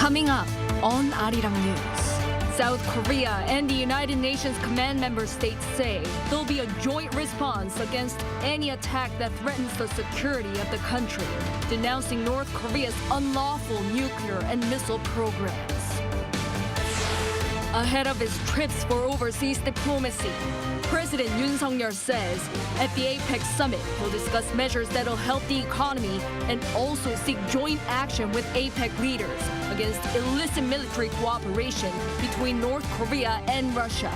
Coming up on Arirang News, South Korea and the United Nations command member states say there'll be a joint response against any attack that threatens the security of the country, denouncing North Korea's unlawful nuclear and missile programs. Ahead of his trips for overseas diplomacy, President Yoon says at the APEC summit he'll discuss measures that'll help the economy and also seek joint action with APEC leaders against illicit military cooperation between North Korea and Russia.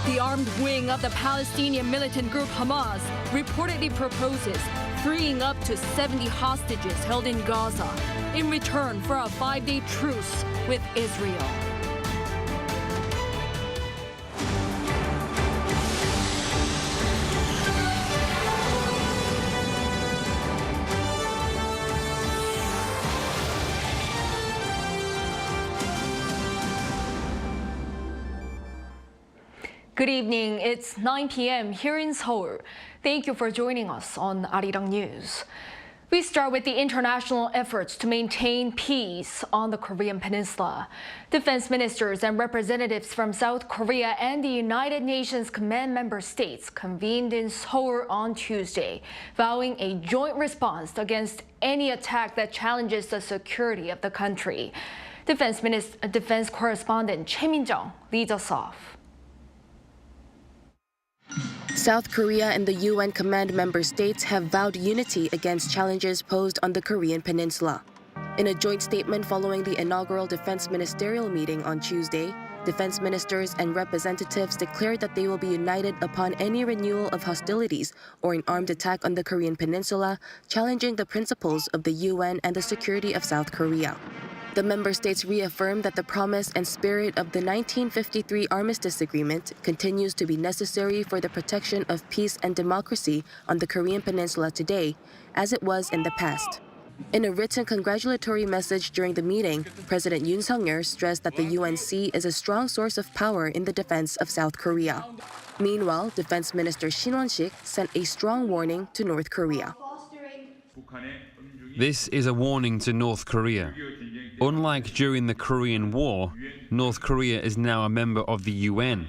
The armed wing of the Palestinian militant group Hamas reportedly proposes freeing up to 70 hostages held in Gaza in return for a 5-day truce with Israel. Good evening. It's 9 p.m. here in Seoul. Thank you for joining us on Arirang News. We start with the international efforts to maintain peace on the Korean Peninsula. Defense ministers and representatives from South Korea and the United Nations command member states convened in Seoul on Tuesday, vowing a joint response against any attack that challenges the security of the country. Defense correspondent Choi Min-jung leads us off. South Korea and the UN command member states have vowed unity against challenges posed on the Korean Peninsula. In a joint statement following the inaugural defense ministerial meeting on Tuesday, defense ministers and representatives declared that they will be united upon any renewal of hostilities or an armed attack on the Korean Peninsula, challenging the principles of the UN and the security of South Korea. The member states reaffirmed that the promise and spirit of the 1953 Armistice Agreement continues to be necessary for the protection of peace and democracy on the Korean Peninsula today, as it was in the past. In a written congratulatory message during the meeting, President Yoon stressed that the UNC is a strong source of power in the defense of South Korea. Meanwhile, Defense Minister Shin Won-sik sent a strong warning to North Korea. This is a warning to North Korea. Unlike during the Korean War, North Korea is now a member of the UN.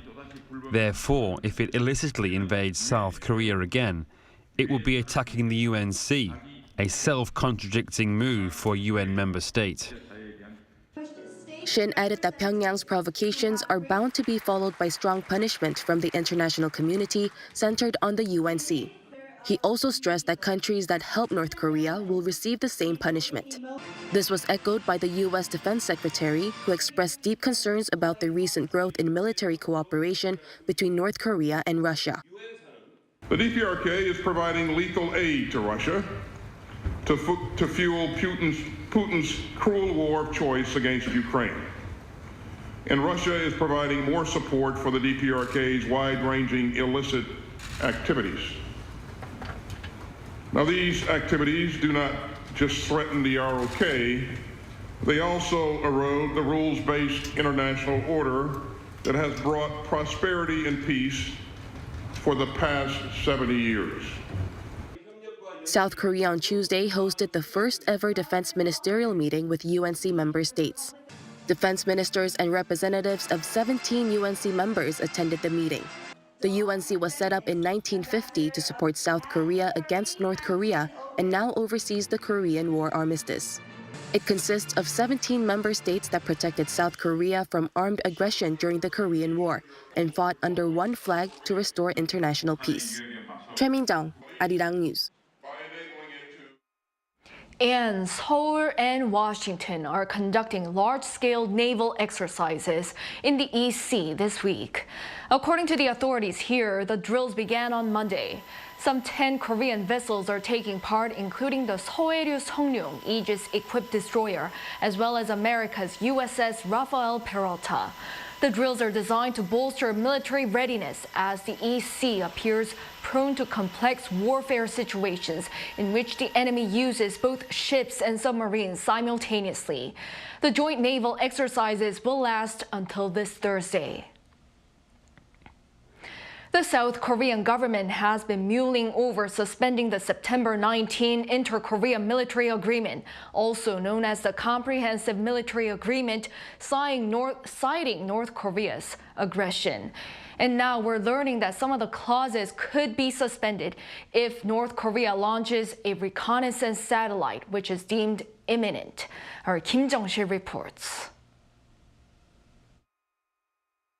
Therefore, if it illicitly invades South Korea again, it will be attacking the UNC, a self-contradicting move for a UN member state. Shin added that Pyongyang's provocations are bound to be followed by strong punishment from the international community centered on the UNC. He also stressed that countries that help North Korea will receive the same punishment. This was echoed by the U.S. Defense Secretary, who expressed deep concerns about the recent growth in military cooperation between North Korea and Russia. The DPRK is providing lethal aid to Russia to fuel Putin's cruel war of choice against Ukraine. And Russia is providing more support for the DPRK's wide-ranging illicit activities. Now, these activities do not just threaten the ROK, they also erode the rules-based international order that has brought prosperity and peace for the past 70 years. South Korea on Tuesday hosted the first ever defense ministerial meeting with UNC member states. Defense ministers and representatives of 17 UNC members attended the meeting. The UNC was set up in 1950 to support South Korea against North Korea and now oversees the Korean War armistice. It consists of 17 member states that protected South Korea from armed aggression during the Korean War and fought under one flag to restore international peace. Choi Min-jung, Arirang News. And Seoul and Washington are conducting large-scale naval exercises in the East Sea this week. According to the authorities here, the drills began on Monday. Some 10 Korean vessels are taking part, including the Sohae-ryu Seongryung Aegis-equipped destroyer, as well as America's USS Rafael Peralta. The drills are designed to bolster military readiness as the East Sea appears prone to complex warfare situations in which the enemy uses both ships and submarines simultaneously. The joint naval exercises will last until this Thursday. The South Korean government has been mulling over suspending the September 19 Inter-Korea Military Agreement, also known as the Comprehensive Military Agreement, citing North Korea's aggression. And now we're learning that some of the clauses could be suspended if North Korea launches a reconnaissance satellite, which is deemed imminent. Our Kim Jong-sil reports.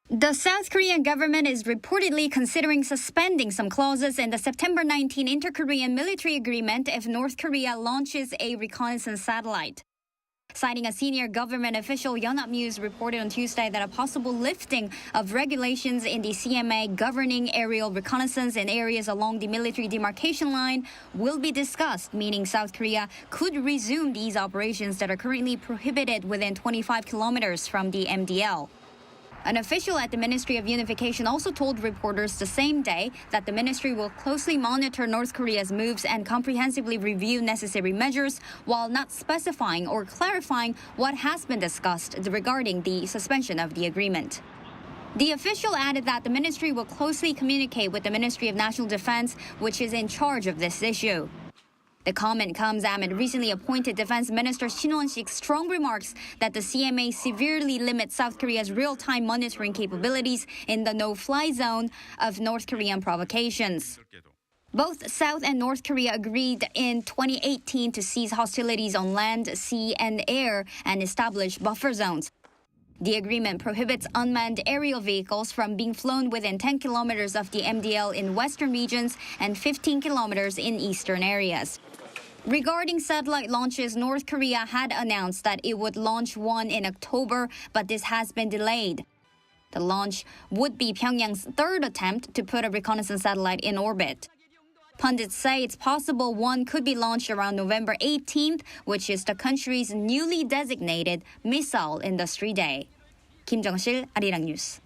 The South Korean government is reportedly considering suspending some clauses in the September 19 Inter-Korean Military Agreement if North Korea launches a reconnaissance satellite. Citing a senior government official, Yonhap News reported on Tuesday that a possible lifting of regulations in the CMA governing aerial reconnaissance in areas along the military demarcation line will be discussed, meaning South Korea could resume these operations that are currently prohibited within 25 kilometers from the MDL. An official at the Ministry of Unification also told reporters the same day that the ministry will closely monitor North Korea's moves and comprehensively review necessary measures, while not specifying or clarifying what has been discussed regarding the suspension of the agreement. The official added that the ministry will closely communicate with the Ministry of National Defense, which is in charge of this issue. The comment comes amid recently appointed Defense Minister Shin Won-sik's strong remarks that the CMA severely limits South Korea's real-time monitoring capabilities in the no-fly zone of North Korean provocations. Both South and North Korea agreed in 2018 to cease hostilities on land, sea, and air and establish buffer zones. The agreement prohibits unmanned aerial vehicles from being flown within 10 kilometers of the MDL in western regions and 15 kilometers in eastern areas. Regarding satellite launches, North Korea had announced that it would launch one in October, but this has been delayed. The launch would be Pyongyang's third attempt to put a reconnaissance satellite in orbit. Pundits say it's possible one could be launched around November 18th, which is the country's newly designated Missile Industry Day. Kim Jong-sil, Arirang News.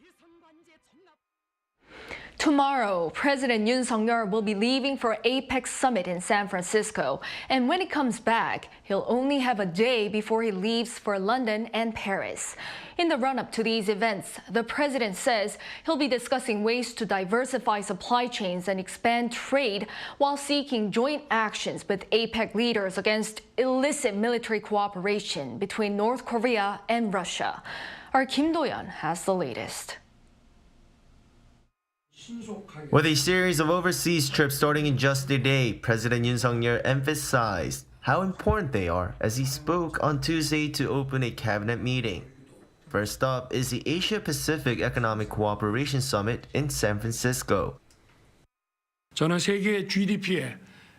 Tomorrow, President Yoon Suk-yeol will be leaving for APEC summit in San Francisco. And when he comes back, he'll only have a day before he leaves for London and Paris. In the run-up to these events, the president says he'll be discussing ways to diversify supply chains and expand trade while seeking joint actions with APEC leaders against illicit military cooperation between North Korea and Russia. Our Kim Do-yeon has the latest. With a series of overseas trips starting in just a day, President Yoon Suk-yeol emphasized how important they are as he spoke on Tuesday to open a cabinet meeting. First up is the Asia-Pacific Economic Cooperation Summit in San Francisco. 저는 세계 GDP의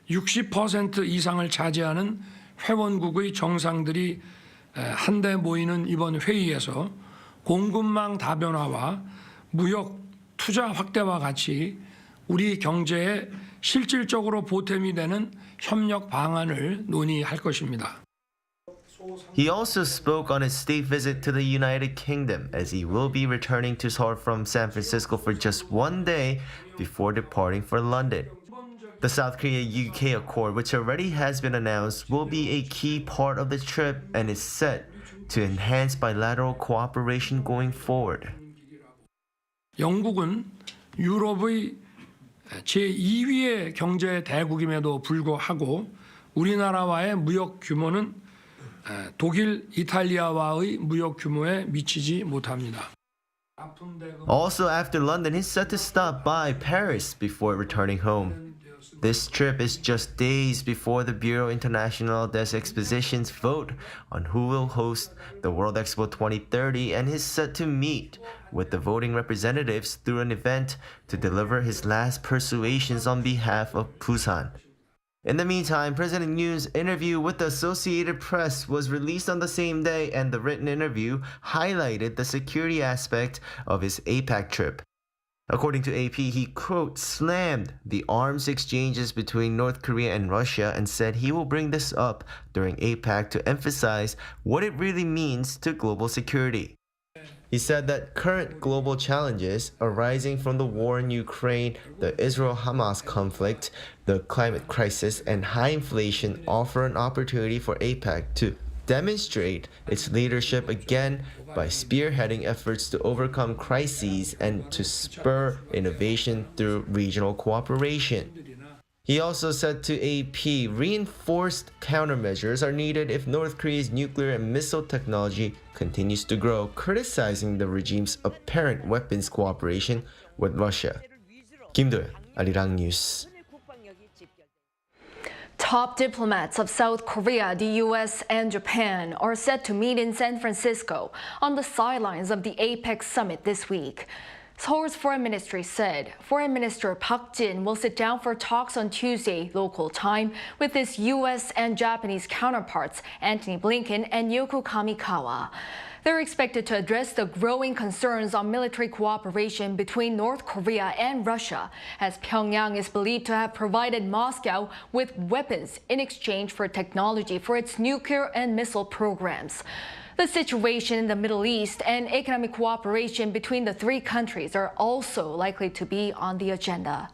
60% 이상을 차지하는 회원국의 정상들이 한데 모이는 이번 회의에서 공급망 다변화와 무역 투자 확대와 같이 우리 경제에 실질적으로 보탬이 되는 협력 방안을 논의할 것입니다. He also spoke on his state visit to the United Kingdom as he will be returning to Seoul from San Francisco for just one day before departing for London. The South Korea-UK Accord, which already has been announced, will be a key part of the trip and is set to enhance bilateral cooperation going forward. 영국은 유럽의 제2위의 경제 대국임에도 불구하고 우리나라와의 무역 규모는 독일, 이탈리아와의 무역 규모에 미치지 못합니다. Also after London, he's set to stop by Paris before returning home. This trip is just days before the Bureau International des Expositions vote on who will host the World Expo 2030 and is set to meet with the voting representatives through an event to deliver his last persuasions on behalf of Busan. In the meantime, President Yoon's interview with the Associated Press was released on the same day, and the written interview highlighted the security aspect of his APEC trip. According to AP, he, quote, slammed the arms exchanges between North Korea and Russia and said he will bring this up during APEC to emphasize what it really means to global security. He said that current global challenges arising from the war in Ukraine, the Israel-Hamas conflict, the climate crisis, and high inflation offer an opportunity for APEC to demonstrate its leadership again by spearheading efforts to overcome crises and to spur innovation through regional cooperation. He also said to AP, reinforced countermeasures are needed if North Korea's nuclear and missile technology continues to grow, criticizing the regime's apparent weapons cooperation with Russia. 김도현, Arirang News. Top diplomats of South Korea, the U.S., and Japan are set to meet in San Francisco on the sidelines of the APEC summit this week. Seoul's foreign ministry said Foreign Minister Park Jin will sit down for talks on Tuesday, local time, with his U.S. and Japanese counterparts, Antony Blinken and Yoko Kamikawa. They're expected to address the growing concerns on military cooperation between North Korea and Russia, as Pyongyang is believed to have provided Moscow with weapons in exchange for technology for its nuclear and missile programs. The situation in the Middle East and economic cooperation between the three countries are also likely to be on the agenda.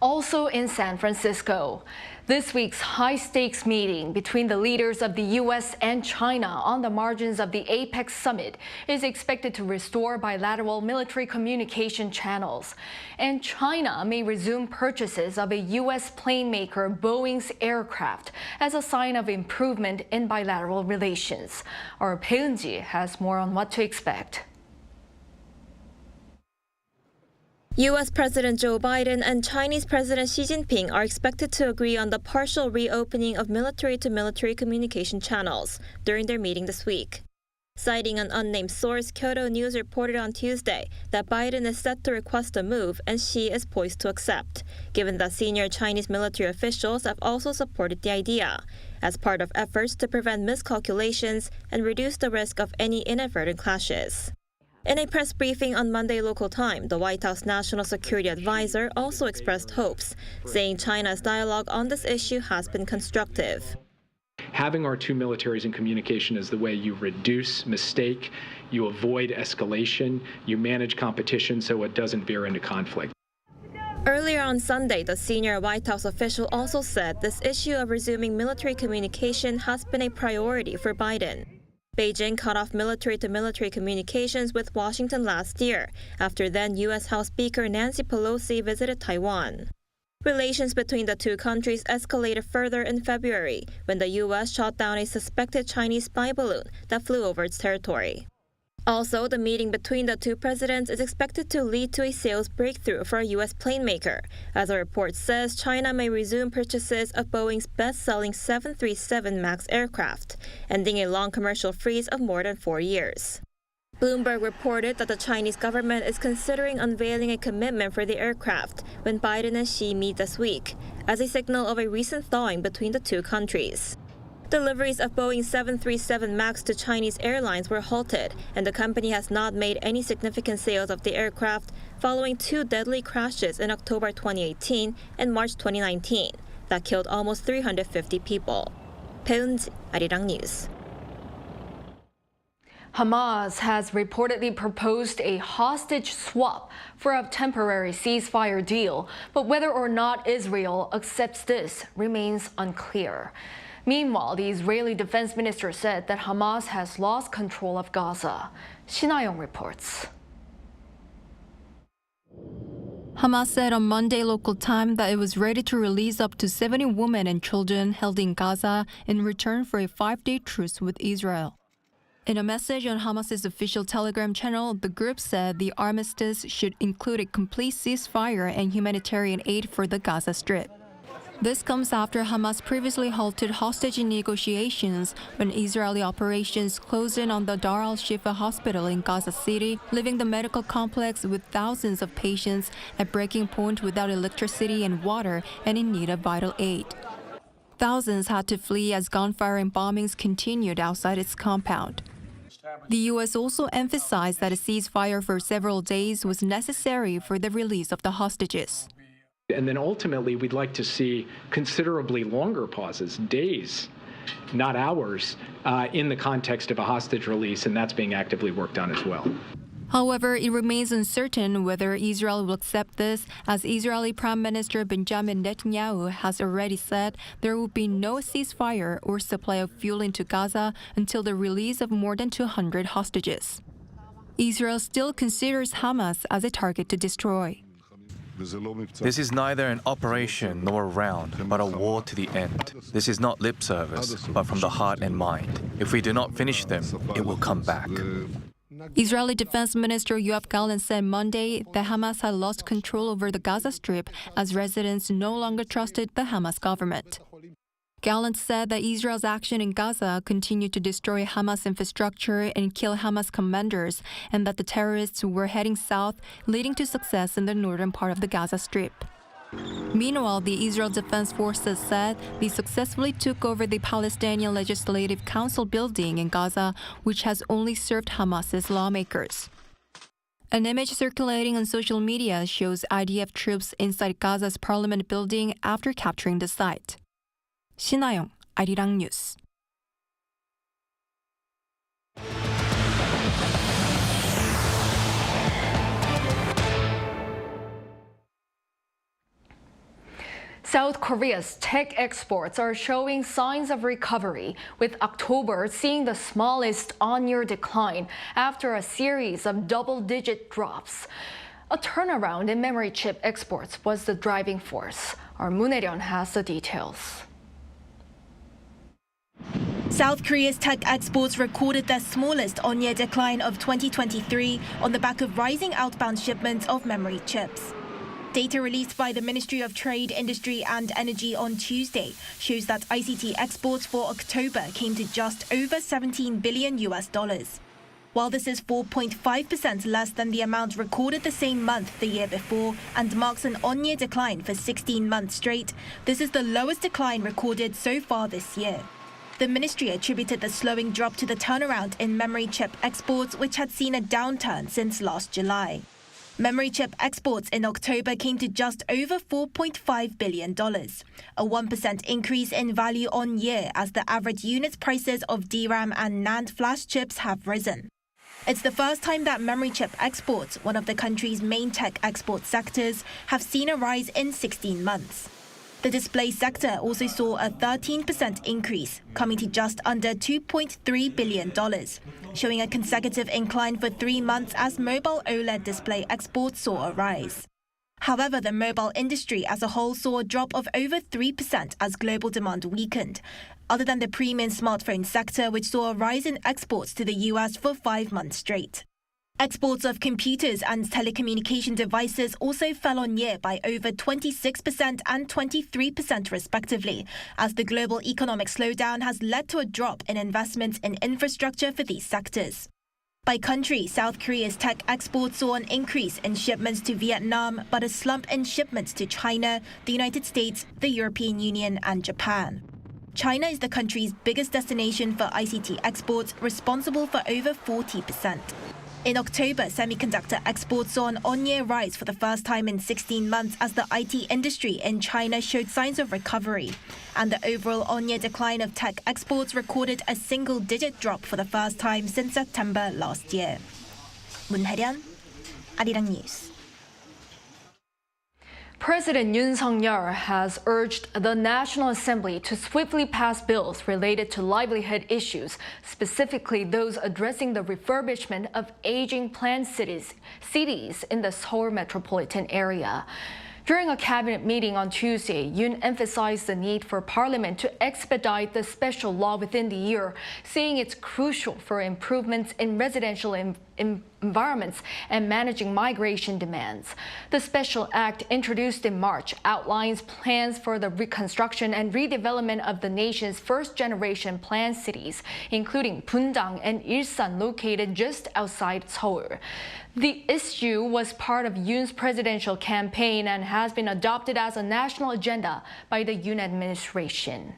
Also in San Francisco, this week's high-stakes meeting between the leaders of the U.S. and China on the margins of the APEC summit is expected to restore bilateral military communication channels. And China may resume purchases of a U.S. plane maker Boeing's aircraft as a sign of improvement in bilateral relations. Our Peunji has more on what to expect. U.S. President Joe Biden and Chinese President Xi Jinping are expected to agree on the partial reopening of military-to-military communication channels during their meeting this week. Citing an unnamed source, Kyodo News reported on Tuesday that Biden is set to request a move and Xi is poised to accept, given that senior Chinese military officials have also supported the idea, as part of efforts to prevent miscalculations and reduce the risk of any inadvertent clashes. In a press briefing on Monday local time, the White House National Security Advisor also expressed hopes, saying China's dialogue on this issue has been constructive. Having our two militaries in communication is the way you reduce mistake, you avoid escalation, you manage competition so it doesn't veer into conflict. Earlier on Sunday, the senior White House official also said this issue of resuming military communication has been a priority for Biden. Beijing cut off military-to-military communications with Washington last year, after then U.S. House Speaker Nancy Pelosi visited Taiwan. Relations between the two countries escalated further in February, when the U.S. shot down a suspected Chinese spy balloon that flew over its territory. Also, the meeting between the two presidents is expected to lead to a sales breakthrough for a U.S. plane maker. As a report says, China may resume purchases of Boeing's best-selling 737 MAX aircraft, ending a long commercial freeze of more than 4 years. Bloomberg reported that the Chinese government is considering unveiling a commitment for the aircraft when Biden and Xi meet this week, as a signal of a recent thawing between the two countries. Deliveries of Boeing 737 MAX to Chinese airlines were halted, and the company has not made any significant sales of the aircraft following two deadly crashes in October 2018 and March 2019 that killed almost 350 people. Peunji, Arirang News. Hamas has reportedly proposed a hostage swap for a temporary ceasefire deal, but whether or not Israel accepts this remains unclear. Meanwhile, the Israeli defense minister said that Hamas has lost control of Gaza. Shinayong reports. Hamas said on Monday local time that it was ready to release up to 70 women and children held in Gaza in return for a 5-day truce with Israel. In a message on Hamas's official Telegram channel, the group said the armistice should include a complete ceasefire and humanitarian aid for the Gaza Strip. This comes after Hamas previously halted hostage negotiations when Israeli operations closed in on the Dar al-Shifa hospital in Gaza City, leaving the medical complex with thousands of patients at breaking point without electricity and water and in need of vital aid. Thousands had to flee as gunfire and bombings continued outside its compound. The U.S. also emphasized that a ceasefire for several days was necessary for the release of the hostages. And then ultimately, we'd like to see considerably longer pauses, days, not hours, in the context of a hostage release, and that's being actively worked on as well. However, it remains uncertain whether Israel will accept this, as Israeli Prime Minister Benjamin Netanyahu has already said there will be no ceasefire or supply of fuel into Gaza until the release of more than 200 hostages. Israel still considers Hamas as a target to destroy. This is neither an operation nor a round, but a war to the end. This is not lip service, but from the heart and mind. If we do not finish them, it will come back. Israeli Defense Minister Yoav Gallant said Monday that Hamas had lost control over the Gaza Strip as residents no longer trusted the Hamas government. Gallant said that Israel's action in Gaza continued to destroy Hamas infrastructure and kill Hamas commanders, and that the terrorists were heading south, leading to success in the northern part of the Gaza Strip. Meanwhile, the Israel Defense Forces said they successfully took over the Palestinian Legislative Council building in Gaza, which has only served Hamas's lawmakers. An image circulating on social media shows IDF troops inside Gaza's parliament building after capturing the site. 신하영, 아리랑 뉴스. South Korea's tech exports are showing signs of recovery, with October seeing the smallest on-year decline after a series of double-digit drops. A turnaround in memory chip exports was the driving force. Our Moon Hae-ryun has the details. South Korea's tech exports recorded their smallest on-year decline of 2023 on the back of rising outbound shipments of memory chips. Data released by the Ministry of Trade, Industry and Energy on Tuesday shows that ICT exports for October came to just over $17 billion. While this is 4.5% less than the amount recorded the same month the year before and marks an on-year decline for 16 months straight, this is the lowest decline recorded so far this year. The ministry attributed the slowing drop to the turnaround in memory chip exports, which had seen a downturn since last July. Memory chip exports in October came to just over $4.5 billion, a 1% increase in value on year as the average unit prices of DRAM and NAND flash chips have risen. It's the first time that memory chip exports, one of the country's main tech export sectors, have seen a rise in 16 months. The display sector also saw a 13% increase, coming to just under $2.3 billion, showing a consecutive incline for 3 months as mobile OLED display exports saw a rise. However, the mobile industry as a whole saw a drop of over 3% as global demand weakened, other than the premium smartphone sector, which saw a rise in exports to the US for 5 months straight. Exports of computers and telecommunication devices also fell on year by over 26% and 23% respectively, as the global economic slowdown has led to a drop in investments in infrastructure for these sectors. By country, South Korea's tech exports saw an increase in shipments to Vietnam, but a slump in shipments to China, the United States, the European Union, and Japan. China is the country's biggest destination for ICT exports, responsible for over 40%. In October, semiconductor exports saw an on-year rise for the first time in 16 months as the IT industry in China showed signs of recovery. And the overall on-year decline of tech exports recorded a single-digit drop for the first time since September last year. Moon Hae-ryun, Arirang News. President Yoon has urged the National Assembly to swiftly pass bills related to livelihood issues, specifically those addressing the refurbishment of aging planned cities in the Seoul metropolitan area. During a cabinet meeting on Tuesday, Yoon emphasized the need for Parliament to expedite the special law within the year, saying it's crucial for improvements in residential environments and managing migration demands. The special act, introduced in March, outlines plans for the reconstruction and redevelopment of the nation's first-generation planned cities, including Bundang and Ilsan, located just outside Seoul. The issue was part of Yoon's presidential campaign and has been adopted as a national agenda by the Yoon administration.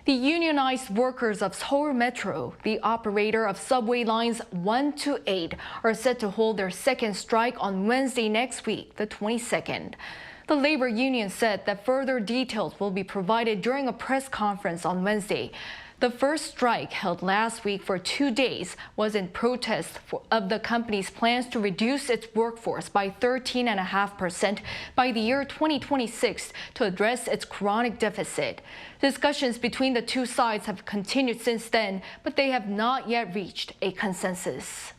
The unionized workers of Seoul Metro, the operator of subway lines 1 to 8, are set to hold their second strike on Wednesday next week, the 22nd. The labor union said that further details will be provided during a press conference on Wednesday. The first strike, held last week for 2 days, was in protest of the company's plans to reduce its workforce by 13.5% by the year 2026 to address its chronic deficit. Discussions between the two sides have continued since then, but they have not yet reached a consensus.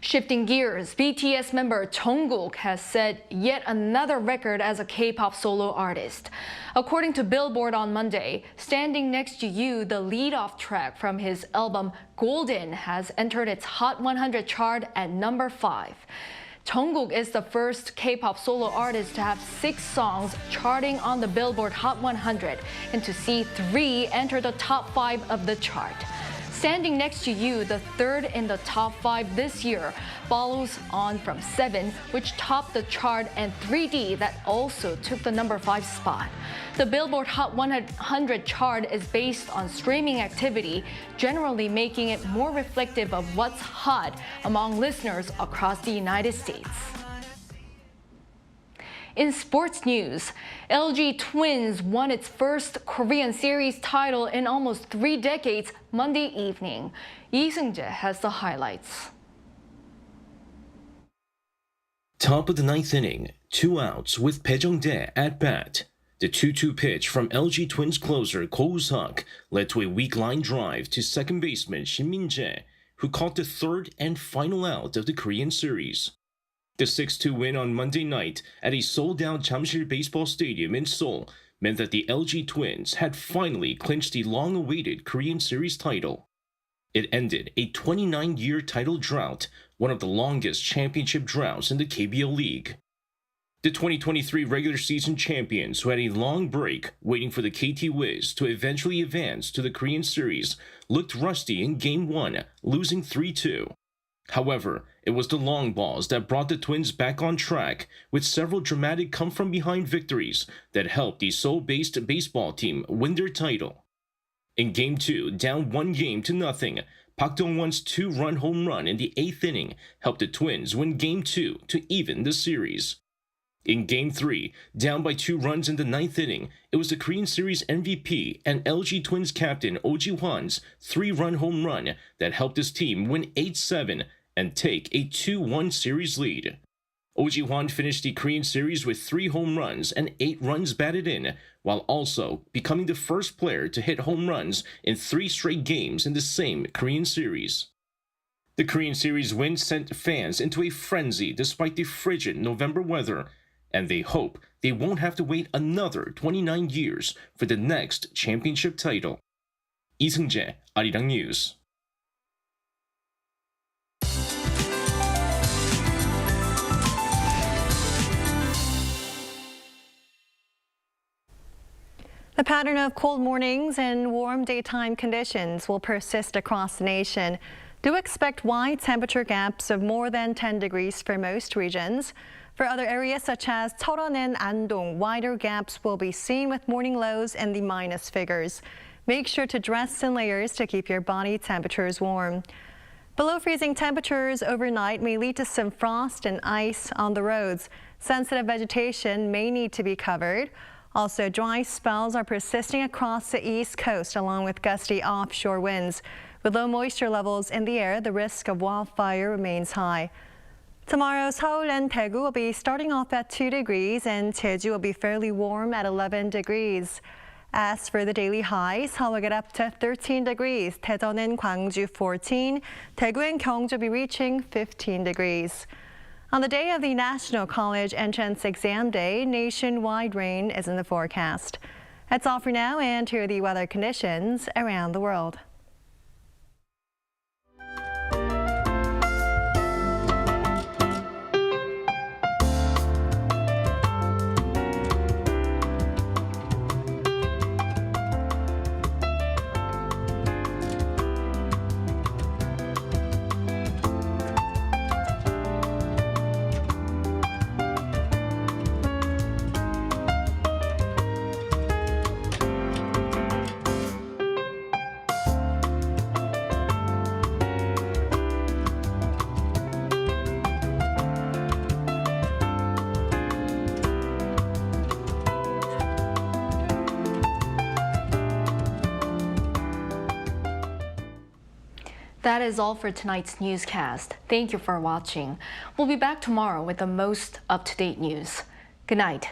Shifting gears, BTS member Jungkook has set yet another record as a K-pop solo artist. According to Billboard on Monday, Standing Next to You, the lead-off track from his album Golden, has entered its Hot 100 chart at number 5. Jungkook is the first K-pop solo artist to have 6 songs charting on the Billboard Hot 100 and to see 3 enter the top 5 of the chart. Standing Next to You, the third in the top 5 this year, follows on from 7, which topped the chart, and 3D that also took the number 5 spot. The Billboard Hot 100 chart is based on streaming activity, generally making it more reflective of what's hot among listeners across the United States. In sports news, LG Twins won its first Korean series title in almost 3 decades Monday evening. Lee Seung-jae has the highlights. Top of the 9th inning, 2 outs with Bae Jung-dae at bat. The 2-2 pitch from LG Twins closer Ko Woo-seok led to a weak line drive to second baseman Shin Min-jae, who caught the third and final out of the Korean series. The 6-2 win on Monday night at a sold-out Jamsil Baseball Stadium in Seoul meant that the LG Twins had finally clinched the long-awaited Korean Series title. It ended a 29-year title drought, one of the longest championship droughts in the KBO League. The 2023 regular season champions, who had a long break waiting for the KT Wiz to eventually advance to the Korean Series, looked rusty in Game 1, losing 3-2. However, it was the long balls that brought the Twins back on track, with several dramatic come-from-behind victories that helped the Seoul-based baseball team win their title. In Game 2, down 1-0, Park Dong-won's 2-run home run in the 8th inning helped the Twins win Game 2 to even the series. In Game 3, down by 2 runs in the 9th inning, it was the Korean Series MVP and LG Twins captain Oh Ji-hwan's 3-run home run that helped his team win 8-7 and take a 2-1 series lead. Oh Ji-hwan finished the Korean Series with 3 home runs and 8 runs batted in, while also becoming the first player to hit home runs in 3 straight games in the same Korean Series. The Korean Series win sent fans into a frenzy despite the frigid November weather, and they hope they won't have to wait another 29 years for the next championship title. Lee Seung-jae, Arirang News. The pattern of cold mornings and warm daytime conditions will persist across the nation. Do expect wide temperature gaps of more than 10 degrees for most regions. For other areas such as Cheollon and Andong, wider gaps will be seen with morning lows in the minus figures. Make sure to dress in layers to keep your body temperatures warm. Below freezing temperatures overnight may lead to some frost and ice on the roads. Sensitive vegetation may need to be covered. Also, dry spells are persisting across the East Coast along with gusty offshore winds. With low moisture levels in the air, the risk of wildfire remains high. Tomorrow, Seoul and Daegu will be starting off at 2 degrees and Jeju will be fairly warm at 11 degrees. As for the daily highs, Seoul will get up to 13 degrees, Daejeon and Gwangju 14, Daegu and Gyeongju will be reaching 15 degrees. On the day of the National College Entrance Exam Day, nationwide rain is in the forecast. That's all for now, and here are the weather conditions around the world. That is all for tonight's newscast. Thank you for watching. We'll be back tomorrow with the most up-to-date news. Good night.